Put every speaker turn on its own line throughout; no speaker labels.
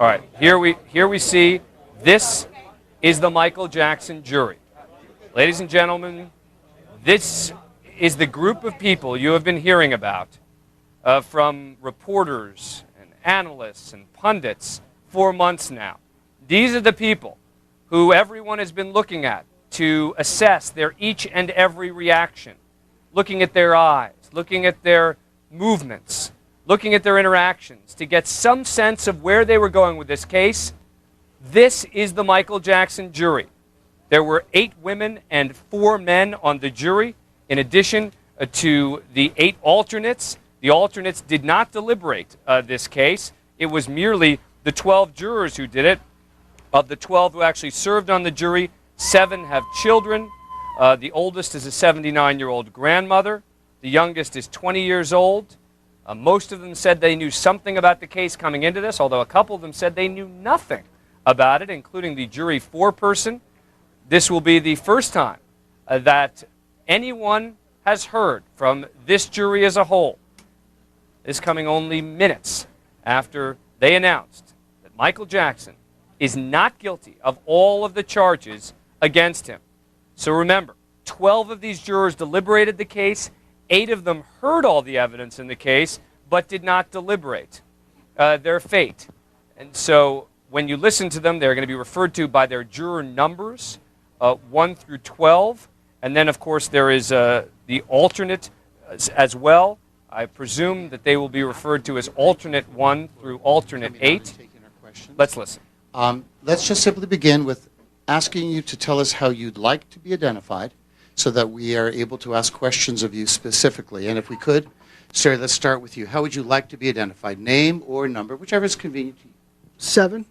All right, here we see this is the Michael Jackson jury. Ladies and gentlemen, this is the group of people you have been hearing about from reporters and analysts and pundits for months now. These are the people who everyone has been looking at to assess their each and every reaction, looking at their eyes, looking at their movements, looking at their interactions to get some sense of where they were going with this case. This is the Michael Jackson jury. There were 8 women and 4 men on the jury, in addition to the 8 alternates. The alternates did not deliberate this case. It was merely the 12 jurors who did it. Of the 12 who actually served on the jury, 7 have children. The oldest is a 79-year-old grandmother. The youngest is 20 years old. Most of them said they knew something about the case coming into this, although a couple of them said they knew nothing about it, including the jury foreperson. This will be the first time that anyone has heard from this jury as a whole. This coming only minutes after they announced that Michael Jackson is not guilty of all of the charges against him. So remember, 12 of these jurors deliberated the case. 8 of them heard all the evidence in the case, but did not deliberate their fate. And so when you listen to them, they're going to be referred to by their juror numbers, 1 through 12. And then, of course, there is the alternate as well. I presume that they will be referred to as alternate 1 through alternate 8. Let's listen.
Let's just simply begin with asking you to tell us how you'd like to be identified so that we are able to ask questions of you specifically. And if we could, Sarah, let's start with you. How would you like to be identified? Name or number, whichever is convenient to you.
7.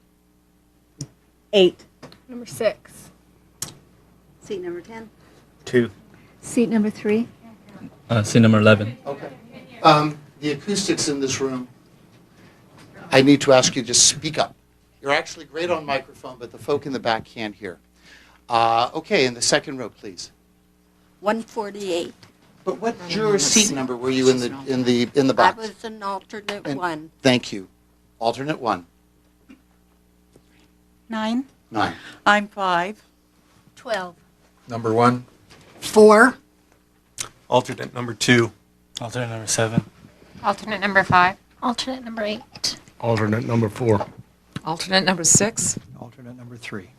8.
Number 6.
Seat number 10.
2.
Seat number 3.
Seat number 11.
Okay. The acoustics in this room, I need to ask you to just speak up. You're actually great on microphone, but the folk in the back can't hear. Okay, in the second row, please.
148.
But what juror seat number were you in the box?
I was an alternate 1.
Thank you. Alternate 1.
9.
9.
I'm 5.
12.
Number 1.
4.
Alternate number 2.
Alternate number 7.
Alternate number 5. Alternate number 8.
Alternate number 4.
Alternate number 6.
Alternate number 3.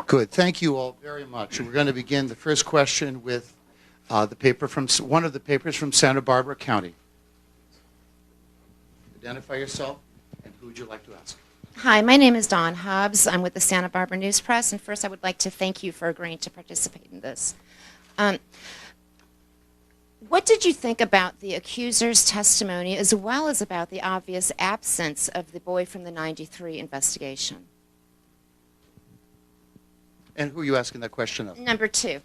Good. Thank you all very much. We're going to begin the first question with the paper from one of the papers from Santa Barbara County. Identify yourself, and who would you like to ask?
Hi, my name is Dawn Hobbs. I'm with the Santa Barbara News Press, and first I would like to thank you for agreeing to participate in this. What did you think about the accuser's testimony as well as about the obvious absence of the boy from the '93 investigation?
And who are you asking that question of?
Number 2.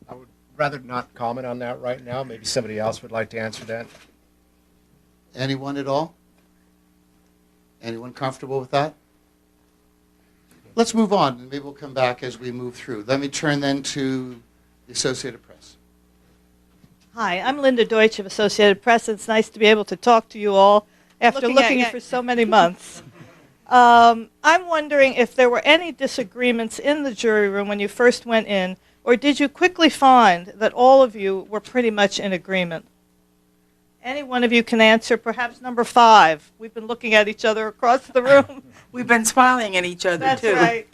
I would rather not comment on that right now. Maybe somebody else would like to answer that.
Anyone at all? Anyone comfortable with that? Let's move on, and maybe we'll come back as we move through. Let me turn then to the Associated Press.
Hi, I'm Linda Deutsch of Associated Press. It's nice to be able to talk to you all after looking for so many months. I'm wondering if there were any disagreements in the jury room when you first went in, or did you quickly find that all of you were pretty much in agreement? Any one of you can answer, perhaps number 5. We've been looking at each other across the room.
We've been smiling at each other,
That's
too.
right.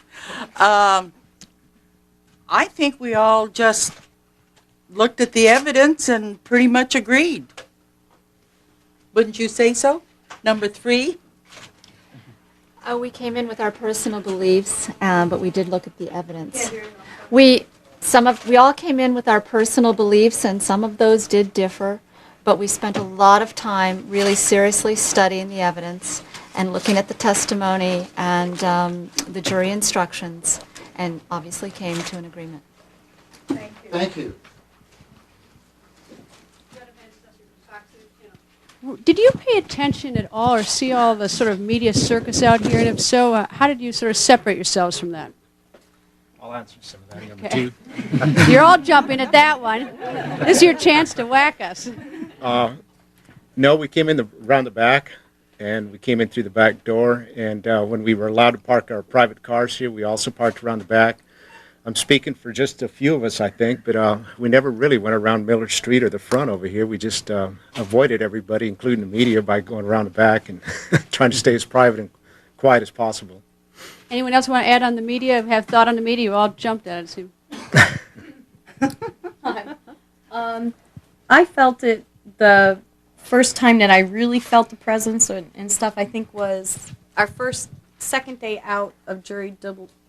I think we all just looked at the evidence and pretty much agreed. Wouldn't you say so? Number 3?
We came in with our personal beliefs, but we did look at the evidence. We all came in with our personal beliefs, and some of those did differ, but we spent a lot of time really seriously studying the evidence and looking at the testimony and the jury instructions, and obviously came to an agreement.
Thank you.
Thank you.
Did you pay attention at all or see all the sort of media circus out here? And if so, how did you sort of separate yourselves from that?
I'll answer some of that. Number
Okay.
2.
You're all jumping at that one. This is your chance to whack us.
No, we came in around the back,
and we came in through the back door. And when we were allowed to park our private cars here, we also parked around the back. I'm speaking for just a few of us, I think, but we never really went around Miller Street or the front over here. We just avoided everybody, including the media, by going around the back and trying to stay as private and quiet as possible.
Anyone else want to add on the media? Have thought on the media? You all jumped at it. So.
I felt it the first time that I really felt the presence and stuff, I think, was our second day out of jury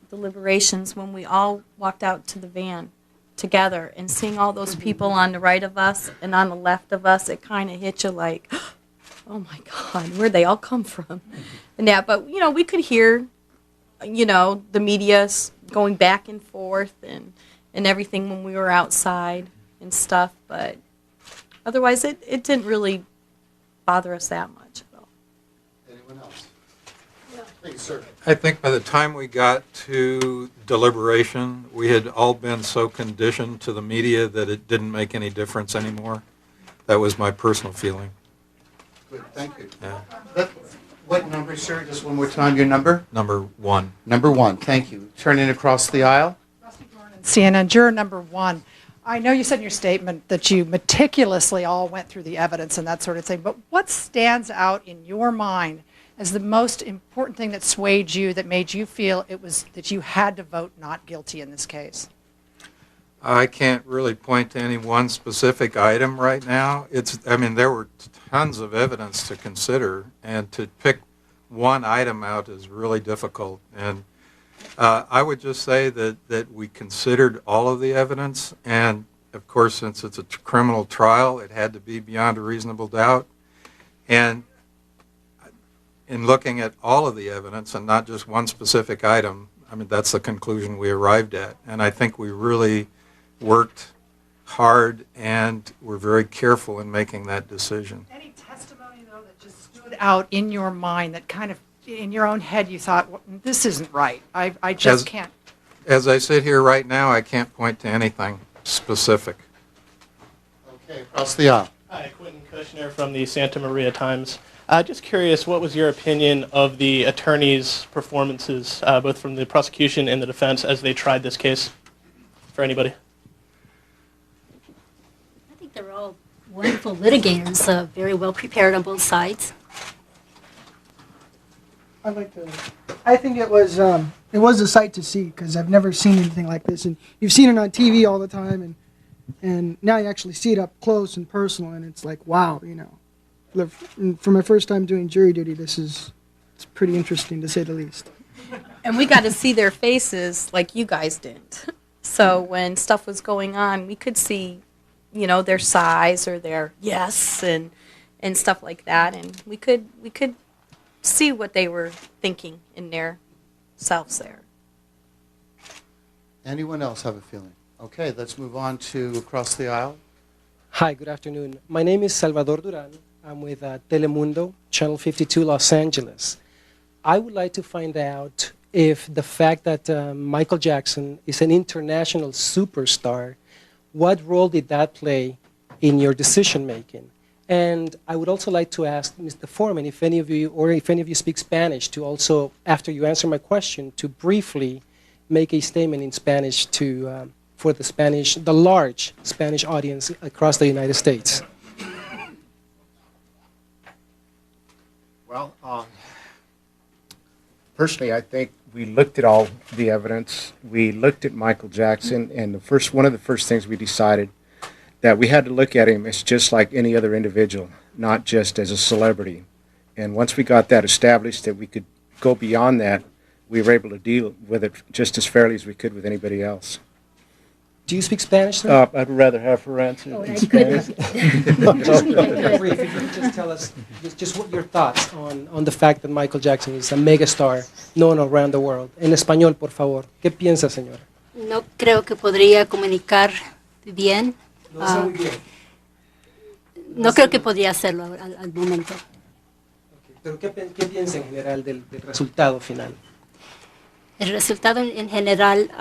deliberations when we all walked out to the van together, and seeing all those people on the right of us and on the left of us, it kind of hit you like, oh my God, where'd they all come from? And that, but we could hear, the media going back and forth and everything when we were outside and stuff, but otherwise it didn't really bother us that much at all.
Anyone else? Please, sir.
I think by the time we got to deliberation, we had all been so conditioned to the media that it didn't make any difference anymore. That was my personal feeling.
Good, thank you.
Yeah.
What number, sir? Just one more time, your number?
Number 1.
Number 1, thank you. Turning across the aisle.
CNN, juror number 1. I know you said in your statement that you meticulously all went through the evidence and that sort of thing, but what stands out in your mind as the most important thing that swayed you, that made you feel it was that you had to vote not guilty in this case?
I can't really point to any one specific item right now. There were tons of evidence to consider, and to pick one item out is really difficult. And I would just say that we considered all of the evidence, and of course, since it's a criminal trial, it had to be beyond a reasonable doubt. And in looking at all of the evidence and not just one specific item, that's the conclusion we arrived at. And I think we really worked hard and were very careful in making that decision.
Any testimony, though, that just stood out in your mind that kind of, in your own head, you thought, well, this isn't right. I just can't.
As I sit here right now, I can't point to anything specific.
Okay, across the aisle.
Hi, Quentin Kushner from the Santa Maria Times. Just curious, what was your opinion of the attorneys' performances, both from the prosecution and the defense, as they tried this case? For anybody?
I think they're all wonderful litigators, very well prepared on both sides.
I think it was a sight to see, because I've never seen anything like this, and you've seen it on TV all the time, and now you actually see it up close and personal, and it's like, wow, For my first time doing jury duty, it's pretty interesting, to say the least.
And we got to see their faces like you guys didn't. So when stuff was going on, we could see, their sighs or their yes and stuff like that, and we could see what they were thinking in their selves there.
Anyone else have a feeling? Okay, let's move on to across the aisle.
Hi, good afternoon. My name is Salvador Duran. I'm with Telemundo, Channel 52, Los Angeles. I would like to find out if the fact that Michael Jackson is an international superstar, what role did that play in your decision-making? And I would also like to ask Mr. Foreman if any of you speak Spanish, to also, after you answer my question, to briefly make a statement in Spanish for the large Spanish audience across the United States.
Well, personally, I think we looked at all the evidence. We looked at Michael Jackson, and one of the first things we decided that we had to look at him as just like any other individual, not just as a celebrity. And once we got that established, that we could go beyond that, we were able to deal with it just as fairly as we could with anybody else.
Do you speak Spanish, sir?
I'd rather have her answer in Spanish.
Brief, if you could just tell us just what your thoughts on the fact that Michael Jackson is a megastar known around the world. En español, por favor. ¿Qué piensa, señora?
No creo que podría comunicar bien. No creo que podría hacerlo al momento.
Pero ¿qué piensa en general del resultado final?
El resultado en general,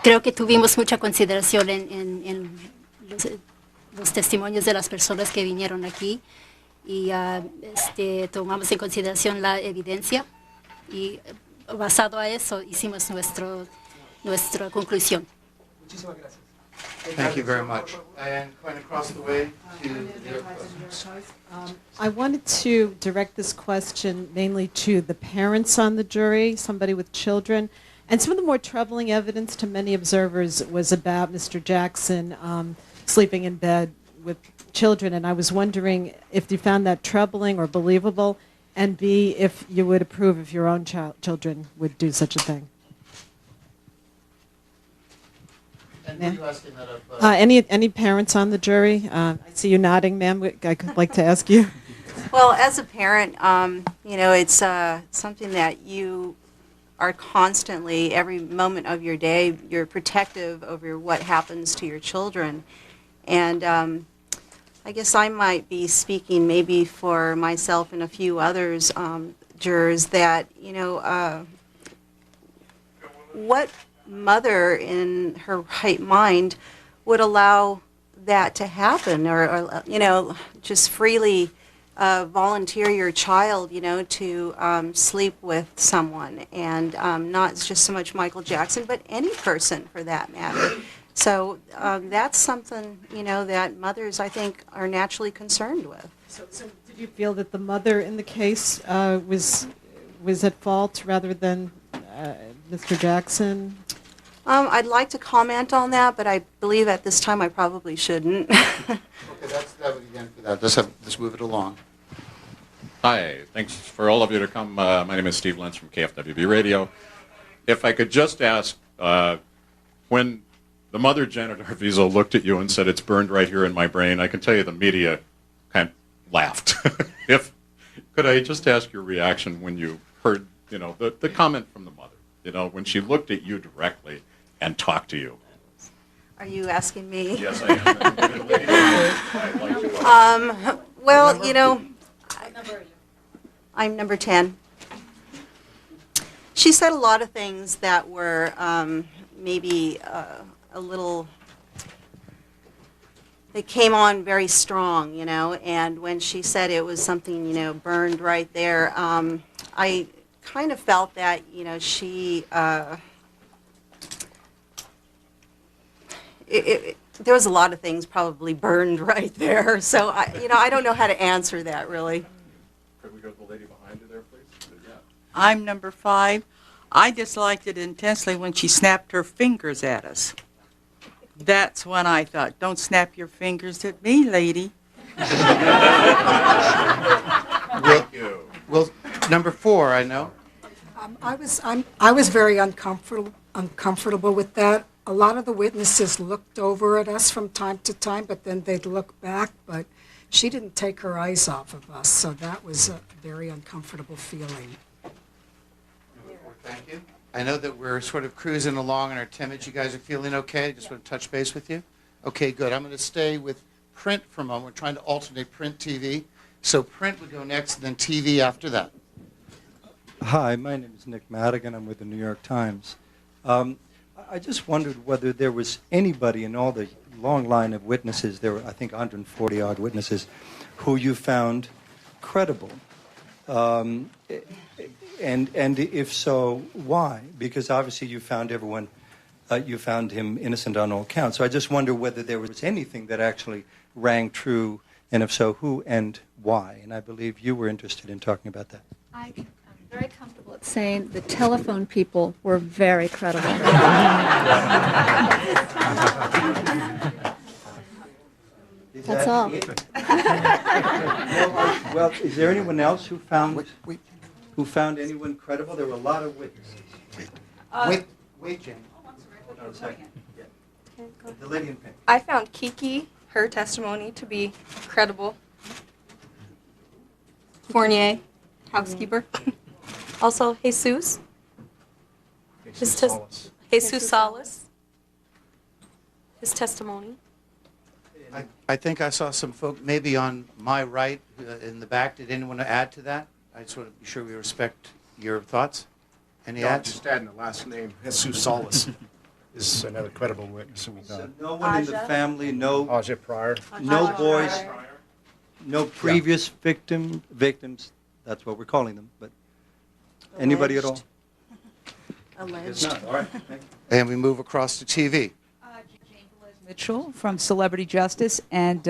creo que tuvimos mucha consideración en los testimonios de las personas que vinieron aquí, y tomamos en consideración la evidencia y basado a eso hicimos nuestra conclusión.
Muchísimas gracias. Thank you very much. And going across the way to the
I wanted to direct this question mainly to the parents on the jury, somebody with children. And some of the more troubling evidence to many observers was about Mr. Jackson sleeping in bed with children. And I was wondering if you found that troubling or believable, and B, if you would approve if your own children would do such a thing.
And were you asking that of,
any parents on the jury? I see you nodding, ma'am. I could like to ask you.
Well, as a parent, it's something that you are constantly, every moment of your day, you're protective over what happens to your children. And I guess I might be speaking maybe for myself and a few others, jurors, that, what mother in her right mind would allow that to happen, or just freely volunteer your child, to sleep with someone, and not just so much Michael Jackson, but any person for that matter. So that's something, that mothers, I think, are naturally concerned with.
So did you feel that the mother in the case was at fault rather than Mr. Jackson?
I'd like to comment on that, but I believe at this time I probably shouldn't.
Okay, that would be the end for that. Let's move it along.
Hi, thanks for all of you to come. My name is Steve Lentz from KFWB Radio. If I could just ask, when the mother, Janet Arvizo, looked at you and said, "It's burned right here in my brain," I can tell you the media kind of laughed. Could I just ask your reaction when you heard, the comment from the mother, when she looked at you directly and talked to you?
Are you asking me?
Yes, I am.
Well, I'm number 10. She said a lot of things that were maybe a little, they came on very strong, and when she said it was something, burned right there, I kind of felt that, she, there was a lot of things probably burned right there, so I don't know how to answer that really.
Could we go to the lady behind you there, please? Yeah.
I'm number 5. I disliked it intensely when she snapped her fingers at us. That's when I thought, don't snap your fingers at me, lady.
Well, number 4, I know.
I was very uncomfortable with that. A lot of the witnesses looked over at us from time to time, but then they'd look back. But she didn't take her eyes off of us, so that was a very uncomfortable feeling.
Thank you. I know that we're sort of cruising along in our 10 minutes. You guys are feeling okay? I just want to touch base with you. Okay, good. I'm going to stay with print for a moment. We're trying to alternate print TV. So print would go next, and then TV after that.
Hi, my name is Nick Madigan. I'm with the New York Times. I just wondered whether there was anybody in all the long line of witnesses, there were, I think, 140-odd witnesses, who you found credible. And if so, why? Because obviously you found everyone, you found him innocent on all counts. So I just wonder whether there was anything that actually rang true, and if so, who and why? And I believe you were interested in talking about that.
I'm very comfortable at saying the telephone people were very credible. That's all.
Well, is there anyone else who found anyone credible? There were a lot of witnesses. Wait, Jane. Hold on a second. Yeah. The lady in pink.
I found Kiki, her testimony, to be credible. Fournier, housekeeper. Also, Jesus. Jesus Salas. His testimony.
I think I saw some folk maybe on my right in the back. Did anyone add to that? I just want to be sure we respect your thoughts. Any adds?
Just adding the last name, Jesus Salas, is another credible witness.
So no one in the family, no
Ajay Pryor.
No boys. No previous victims, that's what we're calling them, but anybody at all?
Alleged.
If not, all right, thank you.
And we move across to TV.
Mitchell from Celebrity Justice, and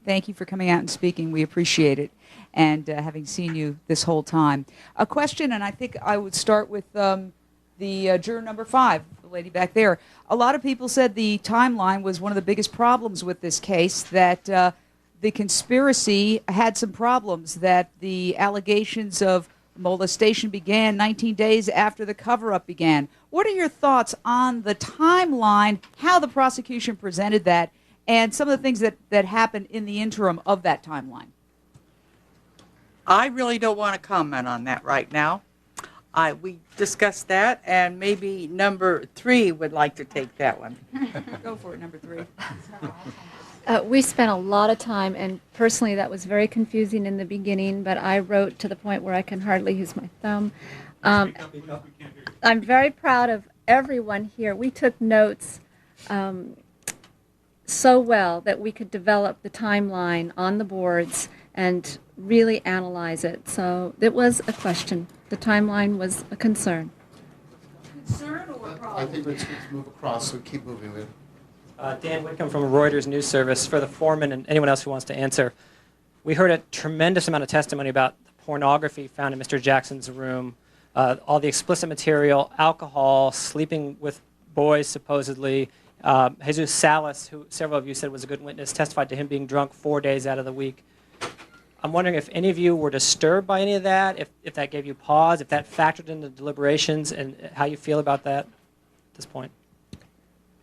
thank you for coming out and speaking. We appreciate it, and having seen you this whole time. A question, and I think I would start with the juror number 5, the lady back there. A lot of people said the timeline was one of the biggest problems with this case, that the conspiracy had some problems, that the allegations of molestation began 19 days after the cover-up began. What are your thoughts on the timeline, how the prosecution presented that, and some of the things that happened in the interim of that timeline?
I really don't want to comment on that right now. We discussed that, and maybe number 3 would like to take that one.
Go for it, number 3.
We spent a lot of time, and personally that was very confusing in the beginning, but I wrote to the point where I can hardly use my thumb. I'm very proud of everyone here. We took notes so well that we could develop the timeline on the boards and really analyze it. So it was a question. The timeline was a concern.
Concern or problem? I think let's move across, so keep moving with it.
Dan Whitcomb from Reuters News Service. For the foreman and anyone else who wants to answer, we heard a tremendous amount of testimony about the pornography found in Mr. Jackson's room, all the explicit material, alcohol, sleeping with boys supposedly. Jesus Salas, who several of you said was a good witness, testified to him being drunk 4 days out of the week. I'm wondering if any of you were disturbed by any of that, if that gave you pause, if that factored into deliberations, and how you feel about that at this point.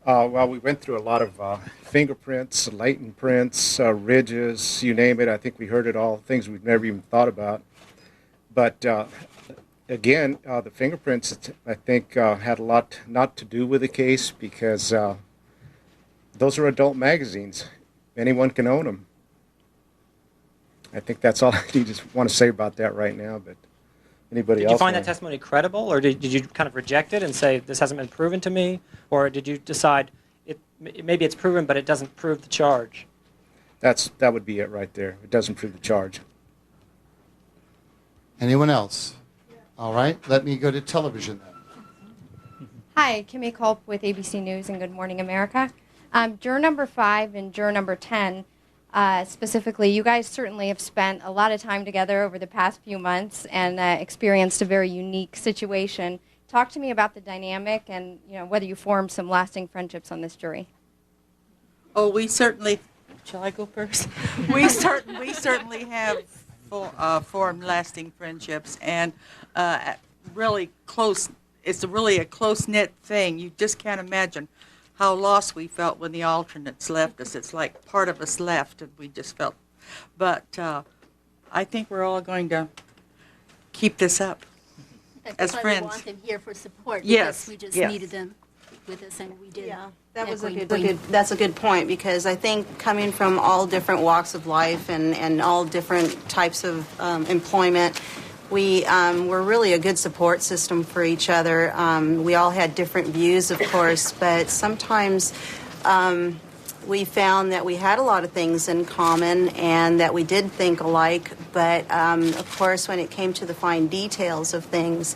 Well, we went through a lot of fingerprints, latent prints, ridges, you name it. I think we heard it all, things we've never even thought about. But again, the fingerprints, I think, had a lot not to do with the case, because those are adult magazines. Anyone can own them. I think that's all I want to say about that right now. But anybody else?
Did you find that testimony credible, or did you kind of reject it and say this hasn't been proven to me, or did you decide maybe it's proven but it doesn't prove the charge?
That would be it right there. It doesn't prove the charge.
Anyone else? All right, let me go to television then.
Hi, Kimmy Culp with ABC News and Good Morning America. Juror number 5 and juror number 10, specifically, you guys certainly have spent a lot of time together over the past few months and experienced a very unique situation. Talk to me about the dynamic and whether you formed some lasting friendships on this jury.
Oh, we certainly. Shall I go first? we certainly have formed lasting friendships, and really close. It's really a close-knit thing. You just can't imagine how lost we felt when the alternates left us. It's like part of us left, and we just felt. But I think we're all going to keep this up as friends.
We want them here for support.
Yes,
because we just
yes.
needed them with us, and we did.
Yeah, that's a good point, because I think coming from all different walks of life and all different types of employment, we're really a good support system for each other. We all had different views, of course, but sometimes we found that we had a lot of things in common and that we did think alike. But, of course, when it came to the fine details of things,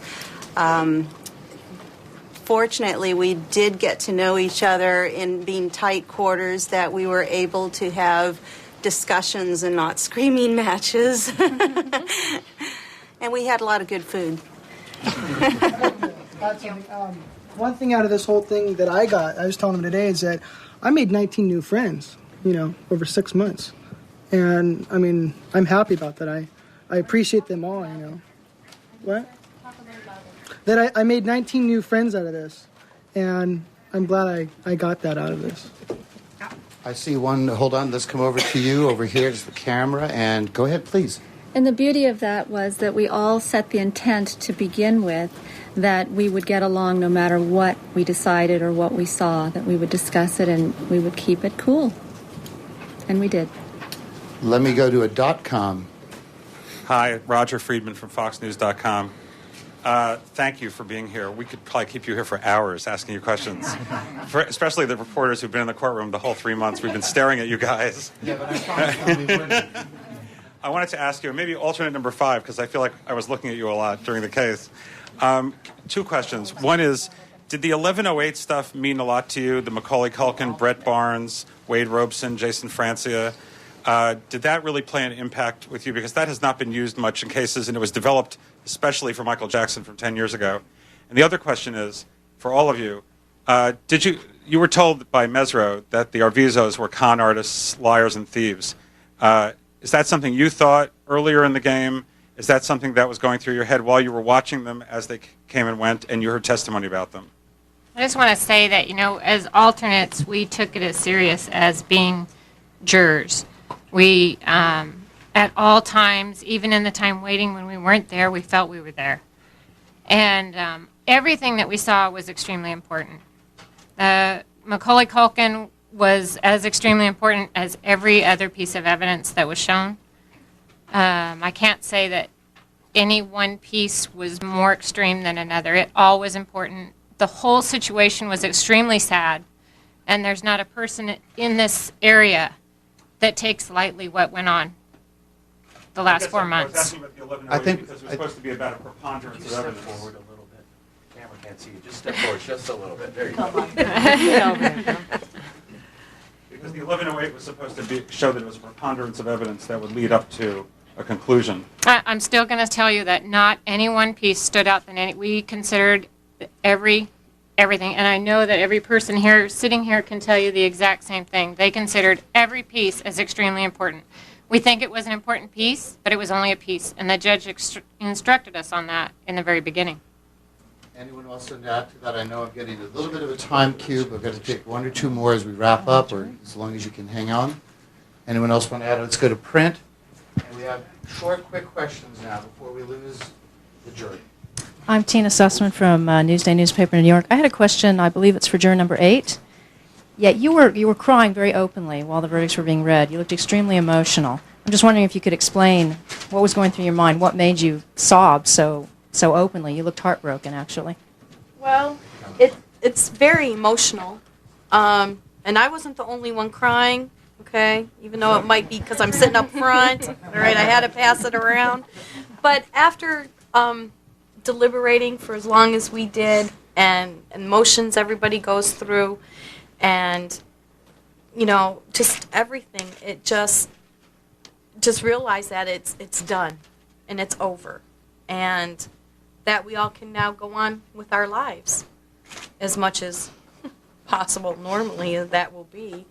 fortunately, we did get to know each other in being tight quarters, that we were able to have discussions and not screaming matches. And we had a lot of good food.
One thing out of this whole thing that I was telling them today, is that I made 19 new friends, over 6 months. And, I mean, I'm happy about that. I appreciate them all, What? That I made 19 new friends out of this. And I'm glad I got that out of this.
I see one. Hold on. Let's come over to you over here. There's the camera. And go ahead, please.
And the beauty of that was that we all set the intent to begin with, that we would get along no matter what we decided or what we saw, that we would discuss it and we would keep it cool. And we did.
Let me go to a .com.
Hi, Roger Friedman from FoxNews.com. Thank you for being here. We could probably keep you here for hours asking you questions, especially the reporters who've been in the courtroom the whole 3 months. We've been staring at you guys.
Yeah, but I promise we wouldn't.
I wanted to ask you, maybe alternate number 5, because I feel like I was looking at you a lot during the case. 2 questions. One is, did the 1108 stuff mean a lot to you? The Macaulay Culkin, Brett Barnes, Wade Robeson, Jason Francia. Did that really play an impact with you? Because that has not been used much in cases, and it was developed especially for Michael Jackson from 10 years ago. And the other question is, for all of you, you were told by Mesro that the Arvizos were con artists, liars, and thieves. Is that something you thought earlier in the game? Is that something that was going through your head while you were watching them as they came and went, and you heard testimony about them?
I just want to say that, as alternates, we took it as serious as being jurors. We, at all times, even in the time waiting when we weren't there, we felt we were there. And everything that we saw was extremely important. Macaulay Culkin was as extremely important as every other piece of evidence that was shown. I can't say that any one piece was more extreme than another. It all was important. The whole situation was extremely sad, and there's not a person in this area that takes lightly what went on the last 4 months.
I was asking about the 1108 because it was supposed to be about a preponderance of evidence.
Step forward a little bit. Camera can't see you. Just step forward just a little bit. There you
Come
go.
on.
Because the 1108 was supposed to show that it was a preponderance of evidence that would lead up to a conclusion.
I'm still going to tell you that not any one piece stood out than any. We considered everything, and I know that every person here sitting here can tell you the exact same thing. They considered every piece as extremely important. We think it was an important piece, but it was only a piece, and the judge instructed us on that in the very beginning.
Anyone else want to add to that? I know I'm getting a little bit of a time cube. I've got to take 1 or 2 more as we wrap up, or as long as you can hang on. Anyone else want to add? Let's go to print. And we have short, quick questions now before we lose the jury.
I'm Tina Sussman from Newsday newspaper in New York. I had a question. I believe it's for juror number 8. Yeah, you were crying very openly while the verdicts were being read. You looked extremely emotional. I'm just wondering if you could explain what was going through your mind. What made you sob so openly? You looked heartbroken, actually.
Well, it's very emotional, and I wasn't the only one crying. Okay, even though it might be because I'm sitting up front. All right, I had to pass it around. But after deliberating for as long as we did, and emotions everybody goes through, and just everything, it just realize that it's done and it's over, and that we all can now go on with our lives as much as possible normally as that will be.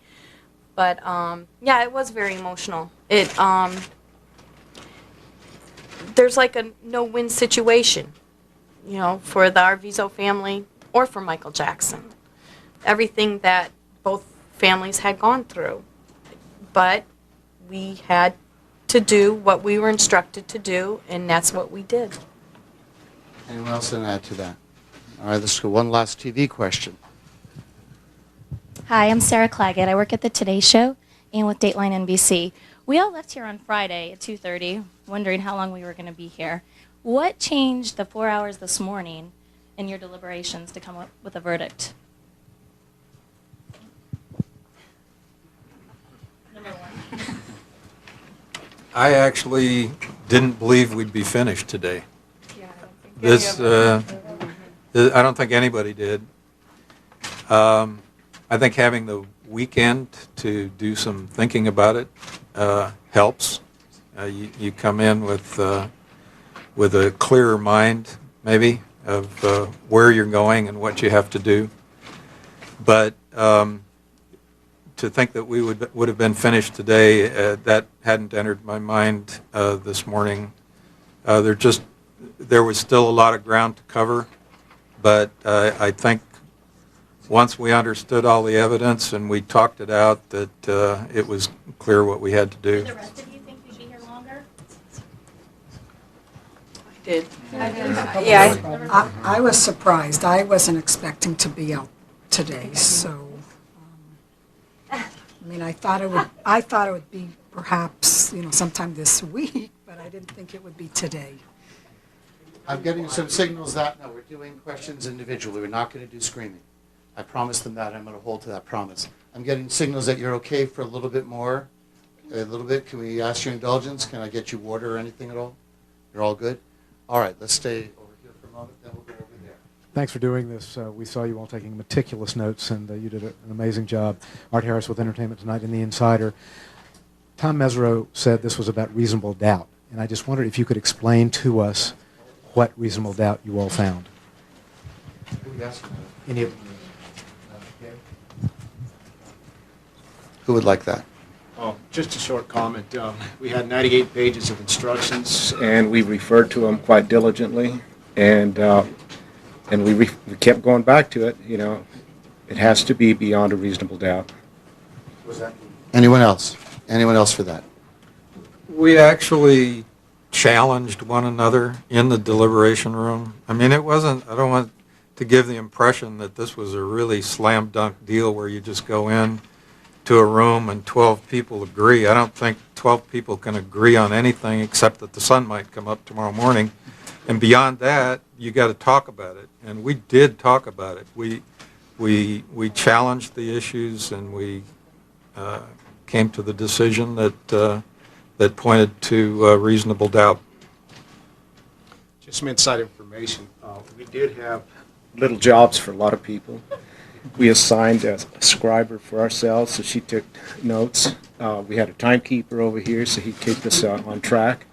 But yeah, it was very emotional. There's like a no-win situation, for the Arvizo family or for Michael Jackson. Everything that both families had gone through. But we had to do what we were instructed to do, and that's what we did.
Anyone else want to add to that? All right, let's go one last TV question.
Hi, I'm Sarah Claggett. I work at the Today Show and with Dateline NBC. We all left here on Friday at 2:30, wondering how long we were going to be here. What changed the 4 hours this morning in your deliberations to come up with a verdict? Number 1.
I actually didn't believe we'd be finished today. I don't think anybody did. I think having the weekend to do some thinking about it helps. You come in with a clearer mind, maybe, of where you're going and what you have to do. But to think that we would have been finished today, that hadn't entered my mind this morning. There was still a lot of ground to cover, but I think once we understood all the evidence and we talked it out, that it was clear what we had to do.
Did the rest of you think we'd be here longer?
I did.
Yeah, I was surprised. I wasn't expecting to be out today, so I thought it would be perhaps sometime this week, but I didn't think it would be today.
I'm getting some signals that no, we're doing questions individually. We're not going to do screening. I promised them that. I'm going to hold to that promise. I'm getting signals that you're okay for a little bit more a little bit. Can we ask your indulgence? Can I get you water or anything at all? You're all good? All right, let's stay over here for a moment, then we'll go over there.
Thanks for doing this. We saw you all taking meticulous notes, and you did an amazing job. Art Harris with Entertainment Tonight and The Insider. Tom Mesereau said this was about reasonable doubt, and I just wondered if you could explain to us what reasonable doubt you all found. Any of
Who would like that?
Oh, just a short comment. We had 98 pages of instructions, and we referred to them quite diligently, and we kept going back to it. You know, it has to be beyond a reasonable doubt.
Anyone else? Anyone else for that?
We actually challenged one another in the deliberation room. I mean, it wasn't, I don't want to give the impression that this was a really slam dunk deal where you just go in to a room and 12 people agree. I don't think 12 people can agree on anything except that the sun might come up tomorrow morning. And beyond that, you got to talk about it. And we did talk about it. We challenged the issues, and we came to the decision that pointed to reasonable doubt.
Just some inside information. We did have little jobs for a lot of people. We assigned a scriber for ourselves, so she took notes. We had a timekeeper over here, so he'd keep us on track.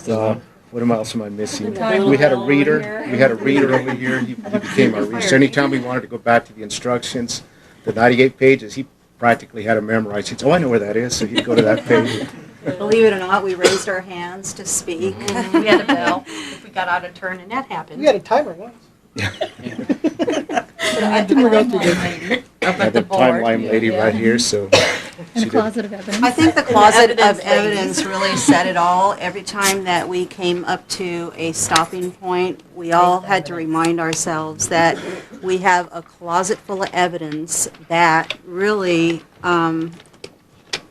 What else am I missing? We had a reader. We had a reader over here. He became our reader. So anytime we wanted to go back to the instructions, the 98 pages, he practically had to memorize. He'd say, "Oh, I know where that is," so he'd go to that page.
Believe it or not, we raised our hands to speak.
We had a bell if we got out of turn, and that happened.
We had a timer once.
I didn't go through the
timeline lady right here, so.
And closet of evidence.
I think the closet of evidence really said it all. Every time that we came up to a stopping point, we all had to remind ourselves that we have a closet full of evidence that really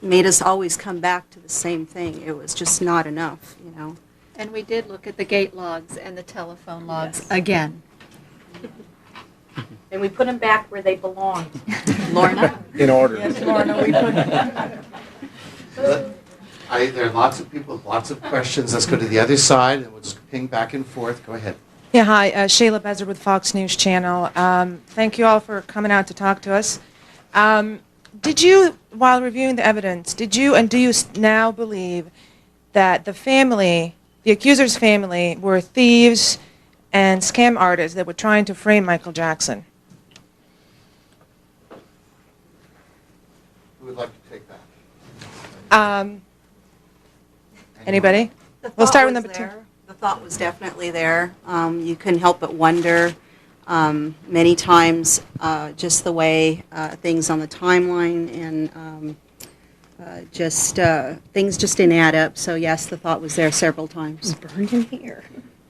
made us always come back to the same thing. It was just not enough, you know.
And we did look at the gate logs and the telephone logs again.
And we put them back where they belong.
Lorna?
In order.
Yes, Lorna, we put
There are lots of people with lots of questions. Let's go to the other side, and we'll just ping back and forth. Go ahead.
Yeah, hi, Shayla Bezer with Fox News Channel. Thank you all for coming out to talk to us. Did you, while reviewing the evidence, did you and do you now believe that the family, the accuser's family, were thieves and scam artists that were trying to frame Michael Jackson?
Who would like to take that?
Anybody? We'll start with number two.
The thought was definitely there. You couldn't help but wonder many times just the way things on the timeline and things just didn't add up. So yes, the thought was there several times.
burned in here.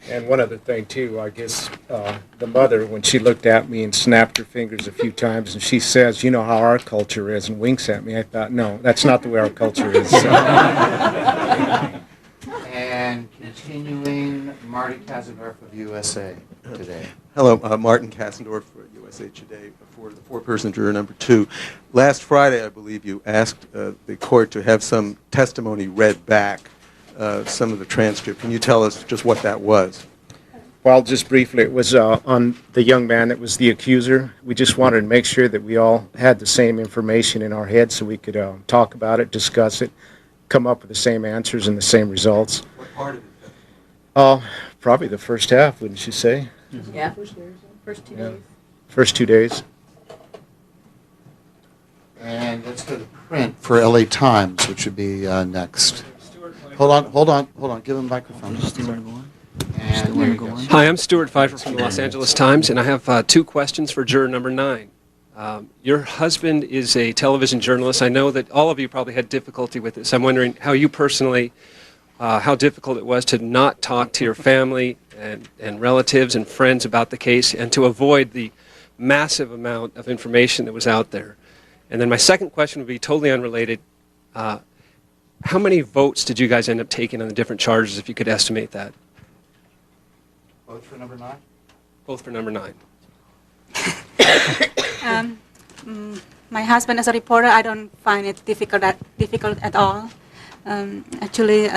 And one other thing, too, I guess the mother, when she looked at me and snapped her fingers a few times, and she says, "You know how our culture is," and winks at me, I thought, no, that's not the way our culture is.
And continuing, Marty Kasendorf of USA Today.
Hello, Martin Kassendorf for USA Today for the four-person juror number 2. Last Friday, I believe you asked the court to have some testimony read back, some of the transcript. Can you tell us just what that was?
Well, just briefly, it was on the young man that was the accuser. We just wanted to make sure that we all had the same information in our head so we could talk about it, discuss it, come up with the same answers and the same results.
What part of it?
Probably the first half, wouldn't you say?
Yeah. First 2 days.
First 2 days.
And let's go to print for LA Times, which would be next. Hold on. Give him a microphone. And
Hi, I'm Stuart Pfeiffer from the Los Angeles Times, and I have 2 questions for juror number 9. Your husband is a television journalist. I know that all of you probably had difficulty with this. I'm wondering how you personally, how difficult it was to not talk to your family and relatives and friends about the case and to avoid the massive amount of information that was out there. And then my second question would be totally unrelated. How many votes did you guys end up taking on the different charges, if you could estimate that?
Both for number 9?
Both for number 9.
my husband as a reporter, I don't find it difficult at all. Actually,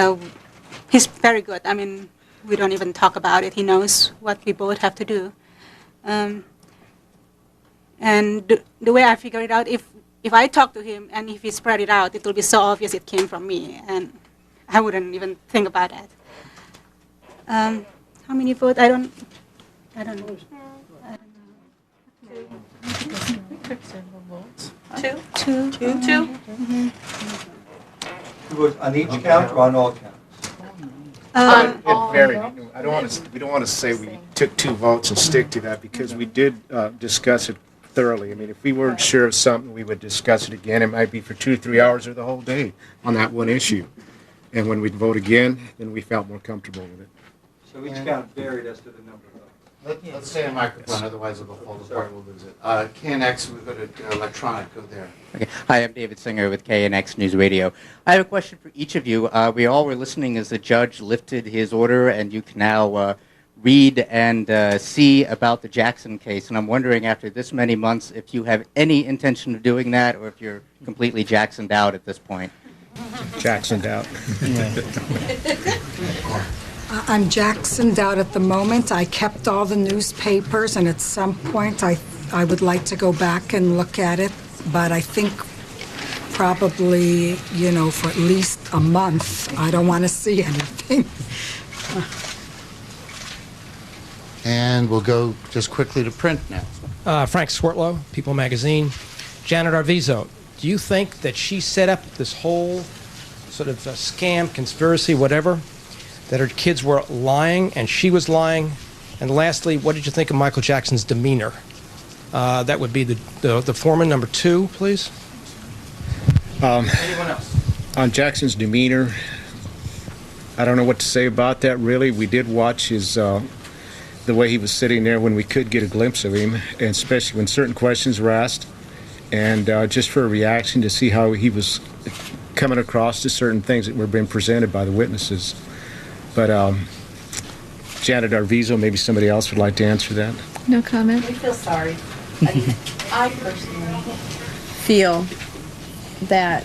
he's very good. I mean, we don't even talk about it. He knows what we both have to do. And the way I figure it out, if I talk to him and if he spread it out, it will be so obvious it came from me, and I wouldn't even think about that. How many votes? I don't know.
Two.
Mm-hmm.
Two votes on each count or on all counts?
It varied. We don't want to say we took 2 votes and stick to that, because we did discuss it thoroughly. I mean, if we weren't sure of something, we would discuss it again. It might be for 2 or 3 hours or the whole day on that one issue. And when we'd vote again, then we felt more comfortable with it.
So each count varied as to the number of votes.
Let's stay on microphone, otherwise it'll fall apart, we'll lose it. KNX, we'll go to electronic, go there.
Okay. Hi, I'm David Singer with KNX News Radio. I have a question for each of you. We all were listening as the judge lifted his order, and you can now read and see about the Jackson case. And I'm wondering, after this many months, if you have any intention of doing that, or if you're completely Jacksoned out at this point.
Jacksoned out.
I'm Jacksoned out at the moment. I kept all the newspapers, and at some point I would like to go back and look at it, but I think probably, for at least a month, I don't want to see anything.
And we'll go just quickly to print now.
Frank Swartlow, People Magazine. Janet Arvizo, do you think that she set up this whole sort of scam, conspiracy, whatever, that her kids were lying and she was lying? And lastly, what did you think of Michael Jackson's demeanor? That would be the foreman, number 2, please.
Anyone else? On Jackson's demeanor, I don't know what to say about that, really. We did watch his the way he was sitting there when we could get a glimpse of him, and especially when certain questions were asked, and just for a reaction to see how he was coming across to certain things that were being presented by the witnesses. But Janet Arvizo, maybe somebody else would like to answer that.
No comment.
We feel sorry. I personally feel that,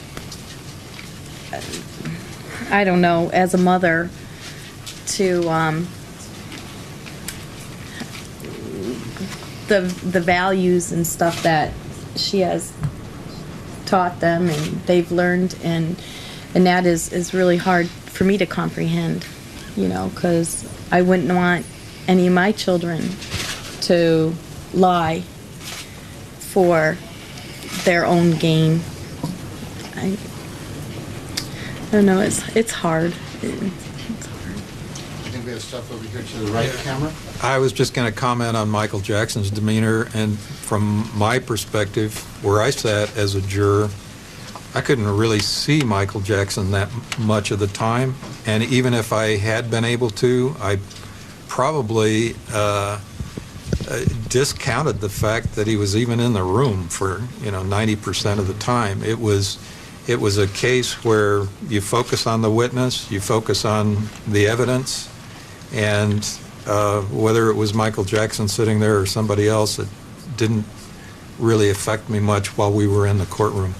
I don't know, as a mother, to the values and stuff that she has taught them and they've learned, and that is really hard for me to comprehend, because I wouldn't want any of my children to lie for their own gain. I don't know, it's hard.
I think we have stuff over here to the right, camera.
I was just going to comment on Michael Jackson's demeanor, and from my perspective, where I sat as a juror, I couldn't really see Michael Jackson that much of the time, and even if I had been able to, I probably discounted the fact that he was even in the room for 90% of the time. It was a case where you focus on the witness, you focus on the evidence, and whether it was Michael Jackson sitting there or somebody else, it didn't really affect me much while we were in the courtroom.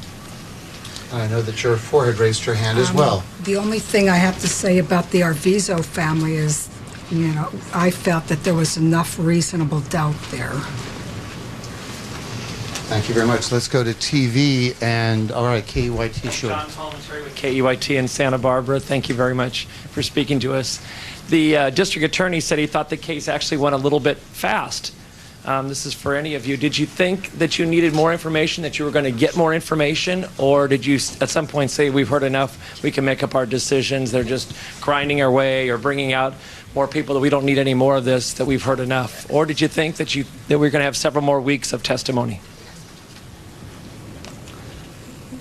I know that your forehead raised her hand as well.
The only thing I have to say about the Arvizo family is, I felt that there was enough reasonable doubt there.
Thank you very much. Let's go to TV, and all right, KEYT show.
John Palmentary with KEYT in Santa Barbara. Thank you very much for speaking to us. The district attorney said he thought the case actually went a little bit fast. This is for any of you. Did you think that you needed more information, that you were going to get more information, or did you at some point say, we've heard enough, we can make up our decisions, they're just grinding our way or bringing out more people, that we don't need any more of this, that we've heard enough? Or did you think that we're going to have several more weeks of testimony?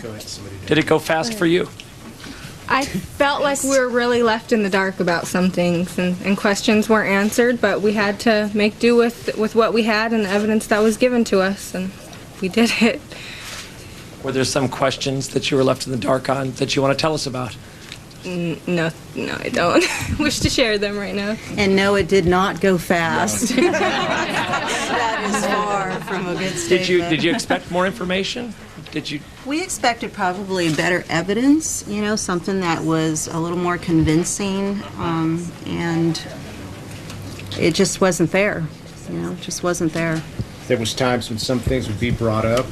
Go ahead, somebody.
Did it go fast for you?
I felt like we were really left in the dark about some things, and questions weren't answered, but we had to make do with what we had and the evidence that was given to us, and we did it.
Were there some questions that you were left in the dark on that you want to tell us about?
No, I don't wish to share them right now.
And no, it did not go fast. That is far from a good statement.
Did you expect more information? Did you?
We expected probably better evidence, you know, something that was a little more convincing, and it just wasn't there. You know, it just wasn't there.
There was times when some things would be brought up,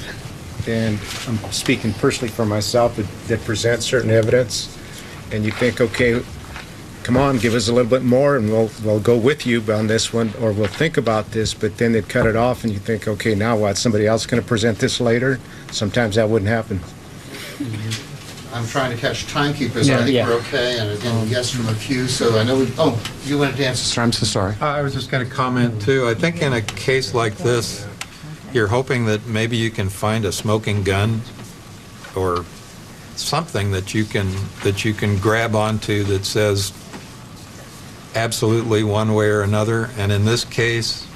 and I'm speaking personally for myself, that present certain evidence, and you think, okay, come on, give us a little bit more, and we'll go with you on this one, or we'll think about this. But then they'd cut it off, and you think, okay, now what? Somebody else going to present this later? Sometimes that wouldn't happen.
I'm trying to catch timekeepers.
Yeah,
I think
yeah.
we're okay, and again, yes from a few. So I know we. Oh, you wanted to answer, sir? I'm so sorry.
I was just going to comment too. I think in a case like this, you're hoping that maybe you can find a smoking gun or something that you can grab onto that says absolutely one way or another. And in this case,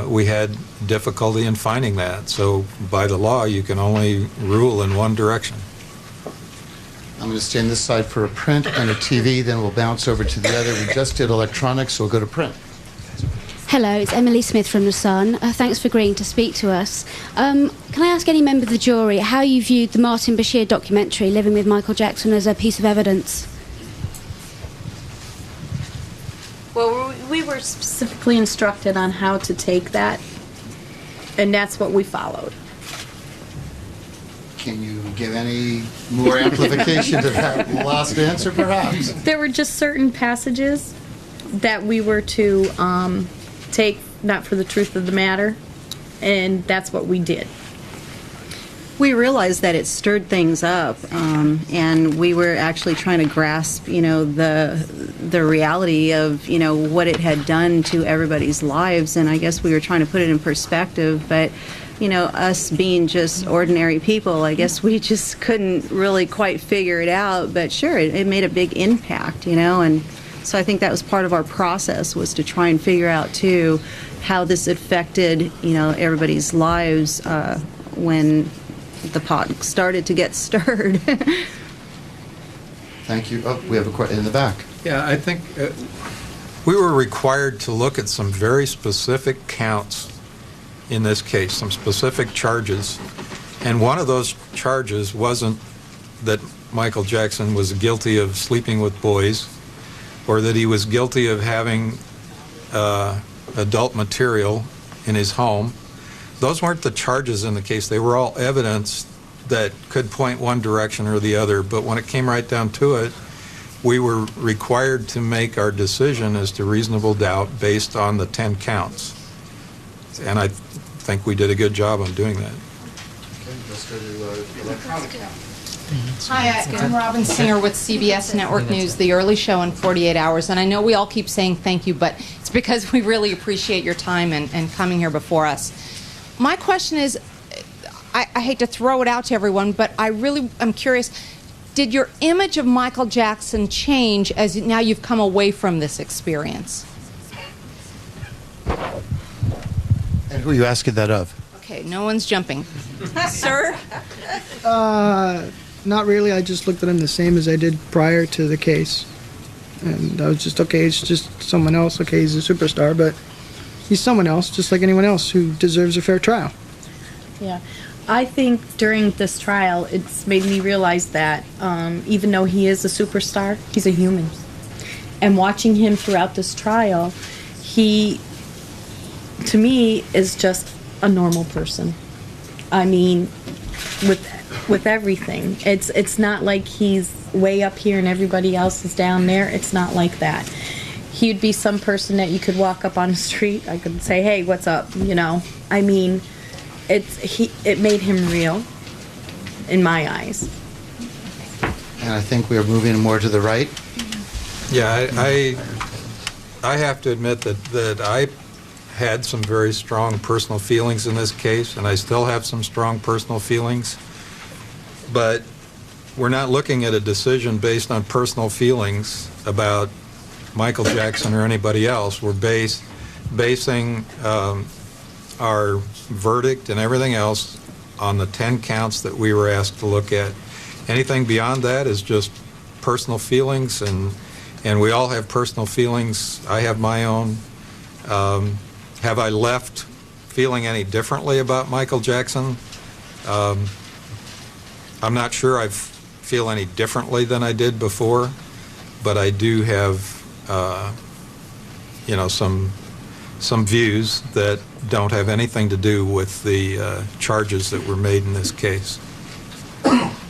we had difficulty in finding that. So by the law, you can only rule in one direction.
I'm going to stay on this side for a print and a TV, then we'll bounce over to the other. We just did electronics, so we'll go to print.
Hello, it's Emily Smith from The Sun. Thanks for agreeing to speak to us. Can I ask any member of the jury how you viewed the Martin Bashir documentary, Living with Michael Jackson, as a piece of evidence?
Well, we were specifically instructed on how to take that, and that's what we followed.
Can you give any more amplification to that last answer, perhaps?
There were just certain passages that we were to take, not for the truth of the matter, and that's what we did.
We realized that it stirred things up, and we were actually trying to grasp, you know, the reality of, you know, what it had done to everybody's lives, and I guess we were trying to put it in perspective, but, you know, us being just ordinary people, I guess we just couldn't really quite figure it out, but sure, it made a big impact, you know, and so I think that was part of our process, was to try and figure out, too, how this affected, you know, everybody's lives when the pot started to get stirred.
Thank you. Oh, we have a question in the back.
Yeah, I think we were required to look at some very specific counts in this case, some specific charges. And one of those charges wasn't that Michael Jackson was guilty of sleeping with boys or that he was guilty of having adult material in his home. Those weren't the charges in the case. They were all evidence that could point one direction or the other. But when it came right down to it, we were required to make our decision as to reasonable doubt based on the 10 counts. And I think we did a good job on doing that.
Okay, let's go to electronic count.
Hi, I'm Robin Singer with CBS Network News, The Early Show in 48 Hours. And I know we all keep saying thank you, but it's because we really appreciate your time and coming here before us. My question is, I hate to throw it out to everyone, but I really am curious, did your image of Michael Jackson change as now you've come away from this experience?
And who are you asking that of?
Okay, no one's jumping. Sir?
Not really. I just looked at him the same as I did prior to the case. And I was just, okay, it's just someone else. Okay, he's a superstar, but he's someone else, just like anyone else who deserves a fair trial.
Yeah. I think during this trial, it's made me realize that even though he is a superstar, he's a human. And watching him throughout this trial, he, to me, is just a normal person. I mean, with everything. It's not like he's way up here and everybody else is down there. It's not like that. He'd be some person that you could walk up on the street. I could say, hey, what's up? You know, I mean, it made him real in my eyes.
And I think we are moving more to the right.
Yeah, I have to admit that I had some very strong personal feelings in this case, and I still have some strong personal feelings. But we're not looking at a decision based on personal feelings about Michael Jackson or anybody else. We're basing our verdict and everything else on the 10 counts that we were asked to look at. Anything beyond that is just personal feelings, and we all have personal feelings. I have my own. Have I left feeling any differently about Michael Jackson? I'm not sure I feel any differently than I did before, but I do have, some views that don't have anything to do with the charges that were made in this case.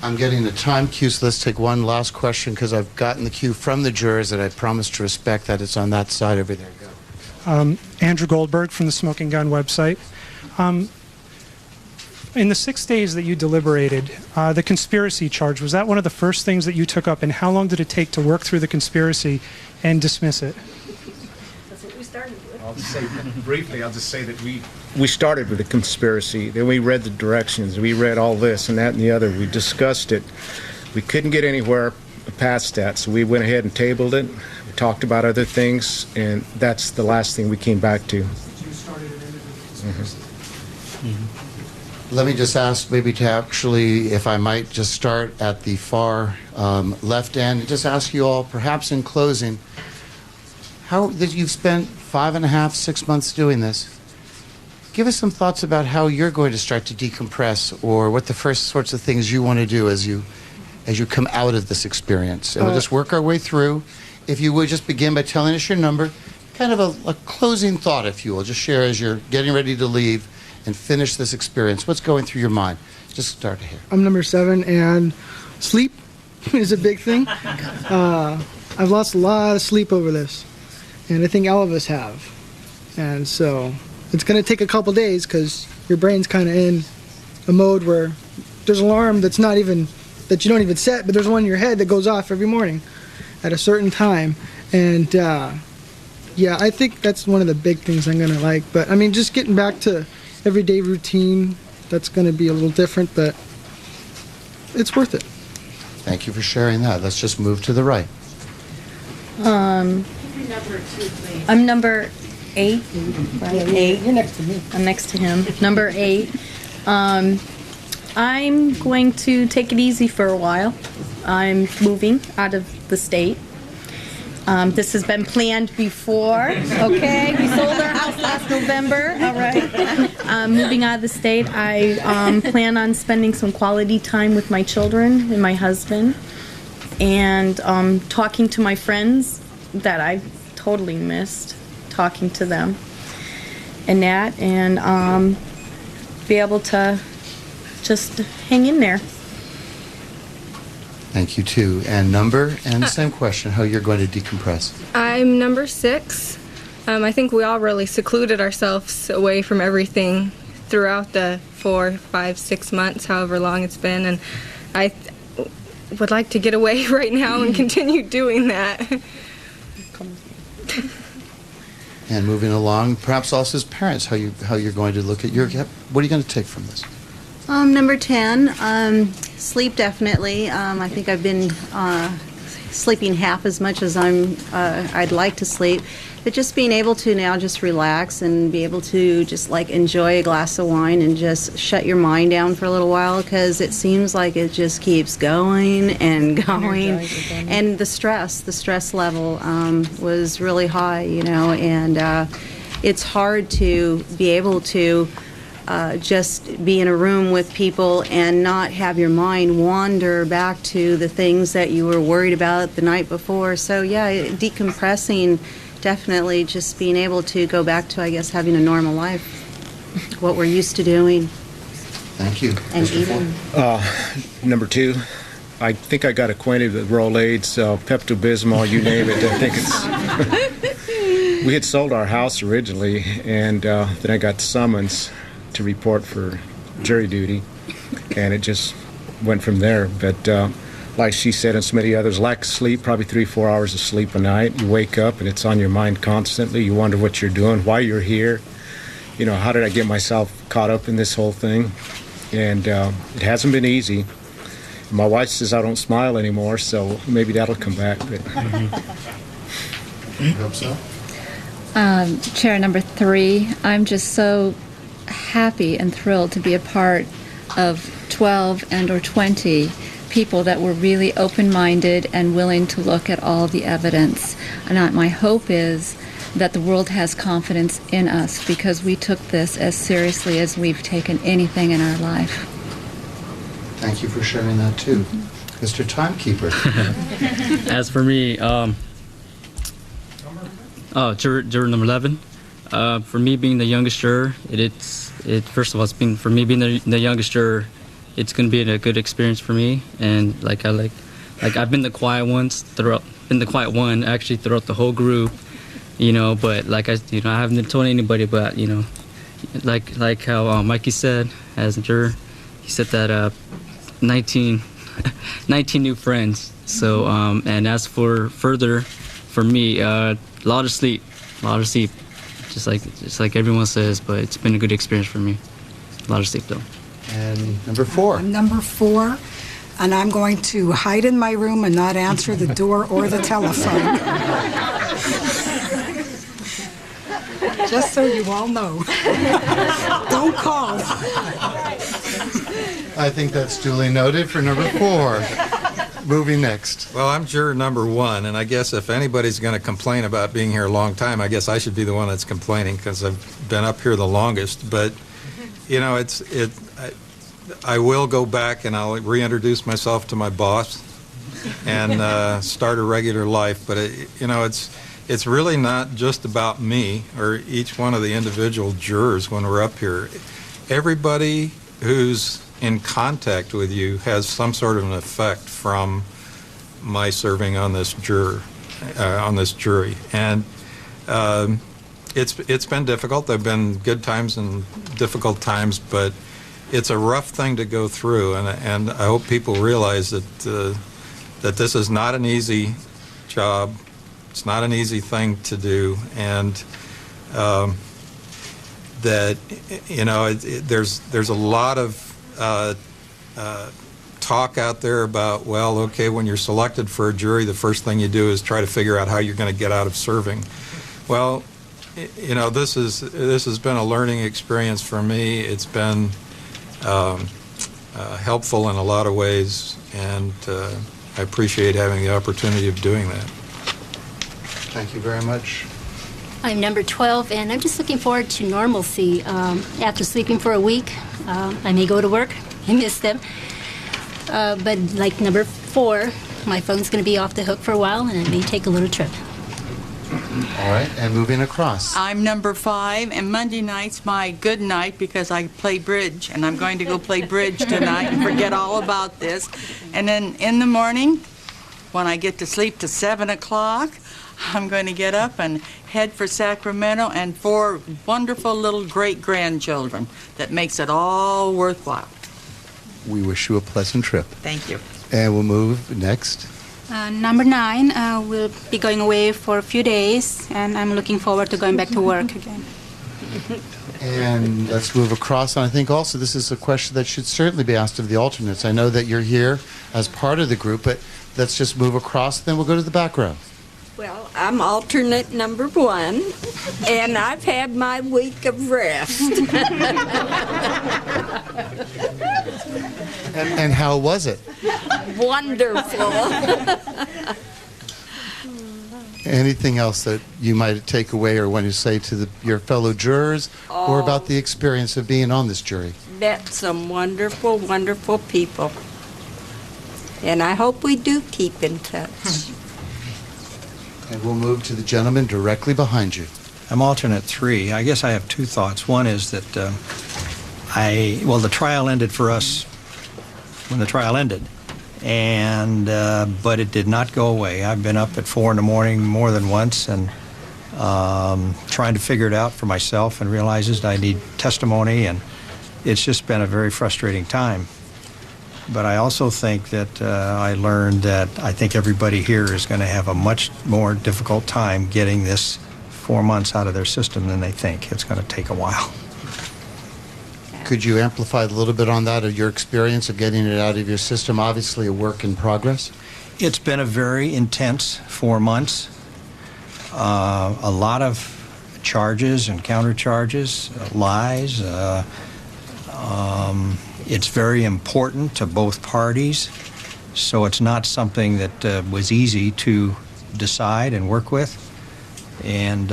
I'm getting the time cue, so let's take one last question because I've gotten the cue from the jurors that I promised to respect. That it's on that side over there. Go.
Andrew Goldberg from the Smoking Gun website. In the 6 days that you deliberated, the conspiracy charge, was that one of the first things that you took up, and how long did it take to work through the conspiracy and dismiss it?
That's what we started with.
I'll say briefly, I'll just say that we started with a conspiracy, then we read the directions, we read all this and that and the other, we discussed it. We couldn't get anywhere past that, so we went ahead and tabled it, we talked about other things, and that's the last thing we came back to.
Let me just ask maybe to actually, if I might just start at the far left end, and just ask you all, perhaps in closing, how that you've spent 5.5, 6 months doing this. Give us some thoughts about how you're going to start to decompress, or what the first sorts of things you want to do as you come out of this experience. And we'll just work our way through. If you would just begin by telling us your number, kind of a closing thought, if you will. Just share as you're getting ready to leave and finish this experience. What's going through your mind? Just start here.
I'm number 7, and sleep is a big thing. I've lost a lot of sleep over this, and I think all of us have. And so it's going to take a couple days because your brain's kind of in a mode where there's an alarm that you don't even set, but there's one in your head that goes off every morning at a certain time. And yeah, I think that's one of the big things I'm going to like. But I mean, just getting back to everyday routine, that's going to be a little different, but it's worth it.
Thank you for sharing that. Let's just move to the right.
I'm number 8. Right? 8. You're next to me. I'm next to him. Number 8. I'm going to take it easy for a while. I'm moving out of the state. This has been planned before, okay? We sold our house last November, all right? Moving out of the state, I plan on spending some quality time with my children and my husband, and talking to my friends that I've totally missed, talking to them, and that, and be able to just hang in there.
Thank you, too. And number, and same question, how you're going to decompress.
I'm number 6. I think we all really secluded ourselves away from everything throughout the 4, 5, 6 months, however long it's been, and I would like to get away right now and continue doing that.
And moving along, perhaps also as parents, how you're going to look at what are you going to take from this?
Number 10, sleep definitely. I think I've been sleeping half as much as I'd like to sleep. But just being able to now just relax and be able to just like enjoy a glass of wine and just shut your mind down for a little while, because it seems like it just keeps going and going. And the stress level was really high, and it's hard to be able to just be in a room with people and not have your mind wander back to the things that you were worried about the night before. So yeah, decompressing, definitely just being able to go back to, I guess, having a normal life, what we're used to doing.
Thank you.
And eating.
Number 2, I think I got acquainted with Rolaids, Pepto-Bismol, you name it. I think it's... We had sold our house originally, and then I got summons to report for jury duty, and it just went from there. But like she said, and so many others, lack of sleep, probably 3-4 hours of sleep a night. You wake up and it's on your mind constantly. You wonder what you're doing, why you're here. How did I get myself caught up in this whole thing? And it hasn't been easy. My wife says I don't smile anymore, so maybe that'll come back. But
I hope so.
Chair number 3, I'm just so happy and thrilled to be a part of 12 and or 20 people that were really open-minded and willing to look at all the evidence. And my hope is that the world has confidence in us because we took this as seriously as we've taken anything in our life.
Thank you for sharing that too. Mr. Timekeeper.
As for me, juror number 11. For me being the youngest juror, first of all, for me being the youngest juror, it's going to be a good experience for me. And I've been the quiet one actually throughout the whole group, But I haven't told anybody. But like how Mikey said as a juror, he said that 19 new friends. So and as for me, a lot of sleep, just like everyone says. But it's been a good experience for me. A lot of sleep though.
And number 4.
I'm number 4, and I'm going to hide in my room and not answer the door or the telephone. Just so you all know. Don't call.
I think that's duly noted for number 4. Moving next.
Well, I'm juror number 1, and I guess if anybody's going to complain about being here a long time, I guess I should be the one that's complaining because I've been up here the longest. But, I will go back and I'll reintroduce myself to my boss and start a regular life. But, it's really not just about me or each one of the individual jurors when we're up here. Everybody who's in contact with you has some sort of an effect from my serving on this jury. And it's been difficult. There have been good times and difficult times, but it's a rough thing to go through, and I hope people realize that this is not an easy job. It's not an easy thing to do, and that there's a lot of talk out there about, well, okay, when you're selected for a jury, the first thing you do is try to figure out how you're going to get out of serving. Well, this has been a learning experience for me. It's been helpful in a lot of ways, and I appreciate having the opportunity of doing that.
Thank you very much.
I'm number 12, and I'm just looking forward to normalcy. After sleeping for a week, I may go to work. I miss them. But like number 4, my phone's going to be off the hook for a while, and I may take a little trip.
All right, and moving across.
I'm number 5, and Monday night's my good night because I play bridge, and I'm going to go play bridge tonight and forget all about this. And then in the morning, when I get to sleep to 7 o'clock, I'm going to get up and head for Sacramento and 4 wonderful little great-grandchildren. That makes it all worthwhile.
We wish you a pleasant trip.
Thank you.
And we'll move next.
Number 9, we'll be going away for a few days, and I'm looking forward to going back to work again.
And let's move across. And I think also this is a question that should certainly be asked of the alternates. I know that you're here as part of the group, but let's just move across, then we'll go to the back row.
Well, I'm alternate number 1, and I've had my week of rest.
And how was it?
Wonderful.
Anything else that you might take away or want to say to your fellow jurors or about the experience of being on this jury?
Met some wonderful, wonderful people. And I hope we do keep in touch.
And we'll move to the gentleman directly behind you.
I'm alternate 3. I guess I have 2 thoughts. One is that the trial ended for us when the trial ended, and but it did not go away. I've been up at 4 in the morning more than once and trying to figure it out for myself, and realizes that I need testimony, and it's just been a very frustrating time. But I also think that I learned that I think everybody here is going to have a much more difficult time getting this 4 months out of their system than they think. It's going to take a while.
Could you amplify a little bit on that, of your experience of getting it out of your system? Obviously a work in progress.
It's been a very intense 4 months. A lot of charges and countercharges, lies. It's very important to both parties, so it's not something that was easy to decide and work with. And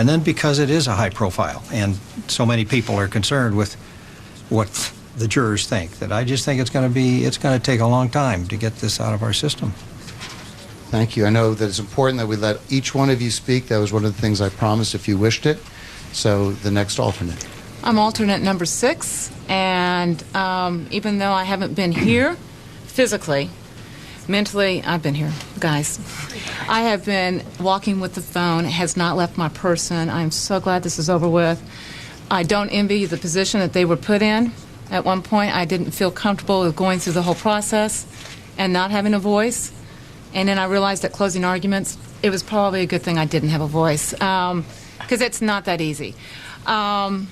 then because it is a high profile, and so many people are concerned with what
the jurors think. That I just think it's going to take a long time to get this out of our system.
Thank you. I know that it's important that we let each one of you speak. That was one of the things I promised if you wished it. So the next alternate.
I'm alternate number 6, and even though I haven't been here physically, mentally, I've been here, guys. I have been walking with the phone. It has not left my person. I'm so glad this is over with. I don't envy the position that they were put in. At one point, I didn't feel comfortable with going through the whole process and not having a voice. And then I realized at closing arguments, it was probably a good thing I didn't have a voice, because it's not that easy. And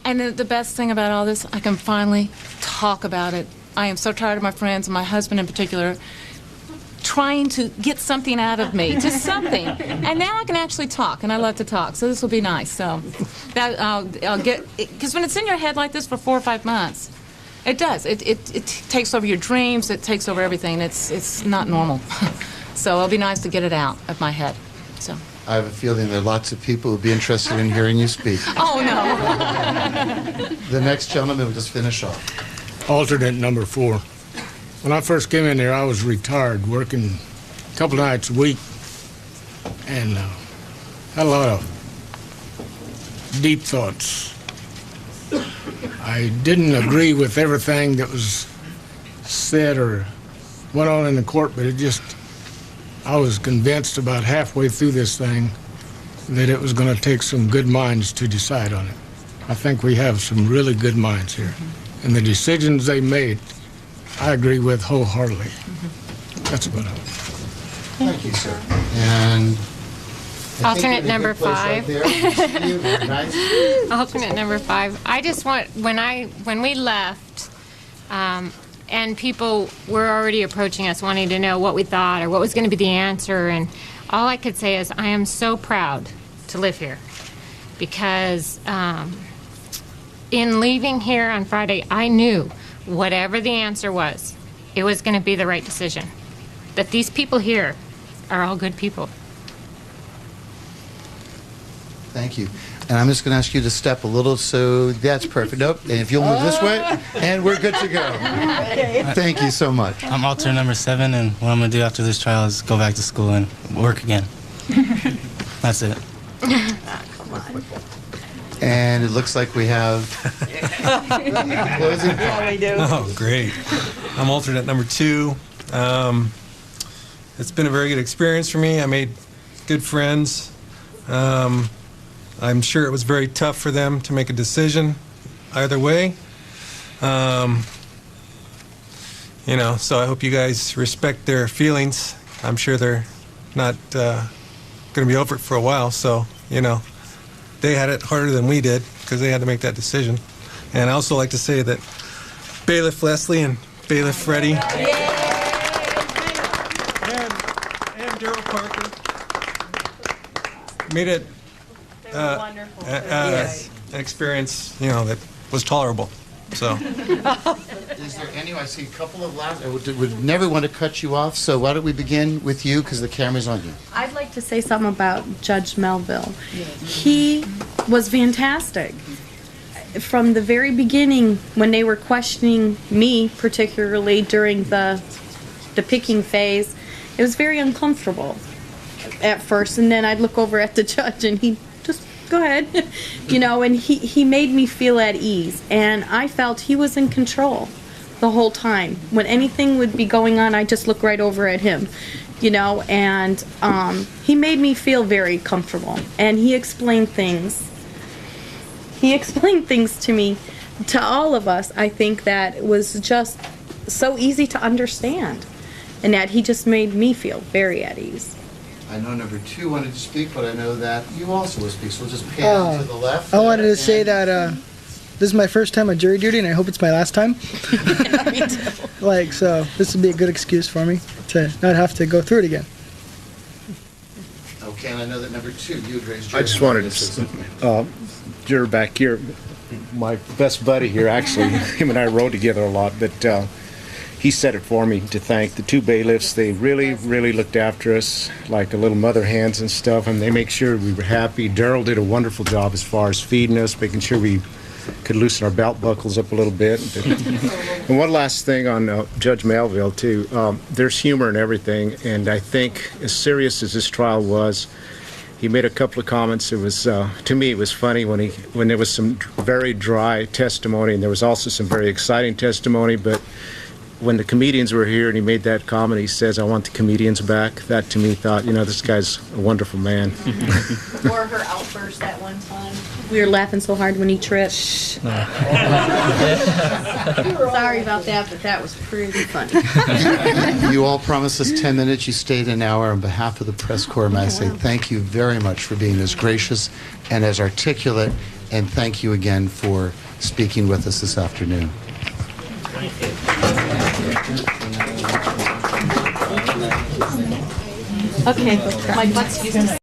the best thing about all this, I can finally talk about it. I am so tired of my friends, and my husband in particular, trying to get something out of me, just something. And now I can actually talk, and I love to talk, so this will be nice. So that I'll get, because when it's in your head like this for 4 or 5 months, it does. It takes over your dreams. It takes over everything. It's not normal. So it'll be nice to get it out of my head. So.
I have a feeling there are lots of people who would be interested in hearing you speak.
Oh, no.
The next gentleman will just finish off.
Alternate number 4. When I first came in here, I was retired, working a couple nights a week, and had a lot of deep thoughts. I didn't agree with everything that was said or went on in the court, but I was convinced about halfway through this thing that it was going to take some good minds to decide on it. I think we have some really good minds here. And the decisions they made, I agree with wholeheartedly. That's about it.
Thank you, sir. And
alternate number 5.
Nice.
Alternate number 5. I just want, when we left, and people were already approaching us wanting to know what we thought or what was going to be the answer, and all I could say is I am so proud to live here, because in leaving here on Friday, I knew whatever the answer was, it was going to be the right decision. That these people here are all good people.
Thank you. And I'm just going to ask you to step a little, so that's perfect. Nope. And if you'll move this way, and we're good to go. Thank you so much.
I'm alternate number 7, and what I'm going to do after this trial is go back to school and work again. That's it.
And it looks like we have closing.
Yeah, we do. Oh, great. I'm alternate number 2. It's been a very good experience for me. I made good friends. I'm sure it was very tough for them to make a decision either way. So I hope you guys respect their feelings. I'm sure they're not going to be over it for a while, so, they had it harder than we did because they had to make that decision. And I also like to say that Bailiff Leslie and Bailiff Freddie and Daryl Parker made it an experience, that was tolerable. So.
Is there any? I see a couple of last. I would never want to cut you off. So why don't we begin with you, because the camera's on you.
I'd like to say something about Judge Melville. He was fantastic. From the very beginning, when they were questioning me, particularly during the picking phase, it was very uncomfortable at first, and then I'd look over at the judge and he'd just go ahead, and he made me feel at ease, and I felt he was in control the whole time. When anything would be going on, I'd just look right over at him, and he made me feel very comfortable, and he explained things to me, to all of us. I think that was just so easy to understand, and that he just made me feel very at ease.
I know number 2 wanted to speak, but I know that you also will speak, so we'll just pan to the left.
I wanted to say that this is my first time on jury duty, and I hope it's my last time. So this would be a good excuse for me to not have to go through it again.
Okay, and I know that number 2, you had raised your
I just wanted to, juror back here, my best buddy here, actually, him and I rode together a lot, but he said it for me to thank the 2 bailiffs. They really, really looked after us like a little mother hands and stuff, and they make sure we were happy. Daryl did a wonderful job as far as feeding us, making sure we could loosen our belt buckles up a little bit. And one last thing on Judge Melville, too. There's humor in everything, and I think as serious as this trial was, he made a couple of comments. It was, to me, it was funny when there was some very dry testimony, and there was also some very exciting testimony, but when the comedians were here and he made that comment, he says, "I want the comedians back." That to me thought, this guy's a wonderful man.
Or her outburst that one time. We were laughing so hard when he tripped. Sorry about that, but that was pretty funny.
You all promised us 10 minutes. You stayed an hour. On behalf of the press corps, may I say thank you very much for being as gracious and as articulate, and thank you again for speaking with us this afternoon.
Okay, my butt's used to